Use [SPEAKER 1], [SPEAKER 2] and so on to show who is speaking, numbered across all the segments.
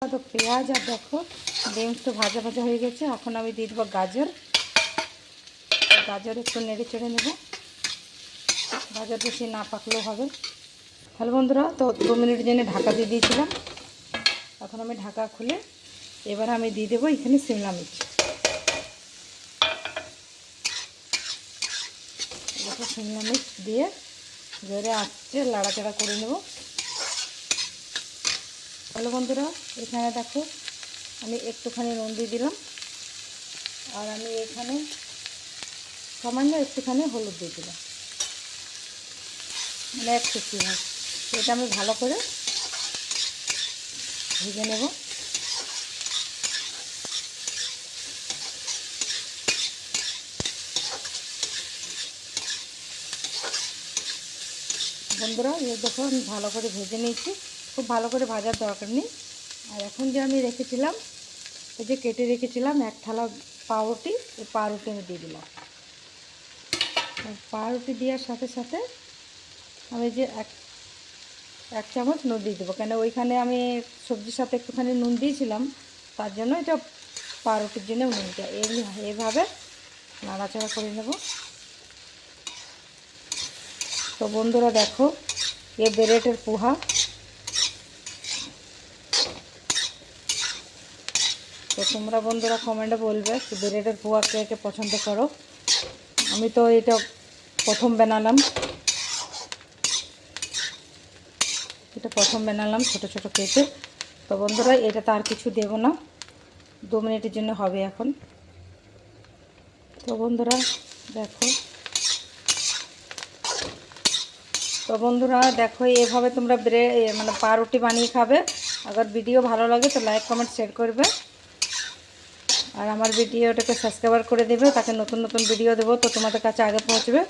[SPEAKER 1] তো পেঁয়াজ আর দেখো বিনস তো ভাজা ভাজা হয়ে গেছে। এখন আমি দিয়ে দেবো গাজর। গাজর একটু নেড়ে চেড়ে নেব, গাজর বেশি না পাকলেও হবে। হ্যালো বন্ধুরা, তো 2 মিনিট জন্য ঢাকা দিয়ে দিয়েছিলাম। এখন আমি ঢাকা খুলে এবার আমি দিয়ে দেবো এখানে শিমলা মির্চ। দেখো শিমলা মির্চ দিয়ে জোরে আঁচে লাড়াচাড়া করে নেব। হ্যালো বন্ধুরা, এখানে দেখো আমি একটুখানি নুন দিয়ে দিলাম, আর আমি এখানে সামান্য একটুখানি হলুদ দিয়ে দিলাম, মানে 1 চুটকি। এটা আমি ভালো করে ভেজে নেব। বন্ধুরা এই দেখো আমি ভালো করে ভেজে নিয়েছি, খুব ভালো করে ভাজার দরকার নেই। আর এখন যে আমি রেখেছিলাম, এই যে কেটে রেখেছিলাম 1 থালা পাউরুটি, এই পাউরুটি আমি দিয়ে দিলাম। পাউরুটি দেওয়ার সাথে সাথে আমি যে এক চামচ নুন দিয়ে দেবো, কেন ওইখানে আমি সবজির সাথে একটুখানি নুন দিয়েছিলাম, তার জন্য এটা পাউরুটির জন্য নুনটা এইভাবে নাড়াচাড়া করে নেব। তো বন্ধুরা দেখো এ ব্রেডের পোহা। তো তোমরা বন্ধুরা কমেন্টে বলবে ব্রেডের পোহা কে কে পছন্দ করো। আমি তো এটা প্রথম বানালাম, ছোট ছোট কেটে। তো বন্ধুরা এটা তো আর কিছু দেব না, 2 মিনিটের জন্য হবে এখন। তো বন্ধুরা দেখো, এভাবে তোমরা মানে পাউরুটি বানিয়ে খাবে। আবার ভিডিও ভালো লাগে তো লাইক কমেন্ট শেয়ার করবে, আর আমার ভিডিওটাকে সাবস্ক্রাইব করে দেবে, তাকে নতুন নতুন ভিডিও দেবো তো তোমাদের কাছে আগে পৌঁছবে।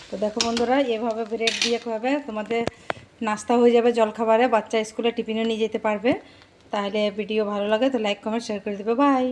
[SPEAKER 1] তো দেখো বন্ধুরা এভাবে ব্রেড দিয়ে খাবে, তোমাদের নাস্তা হয়ে যাবে জলখাবারে, বাচ্চা স্কুলে টিফিনে নিয়ে যেতে পারবে। তাহলে ভিডিও ভালো লাগে তো লাইক কমেন্ট শেয়ার করে দেবে। বাই।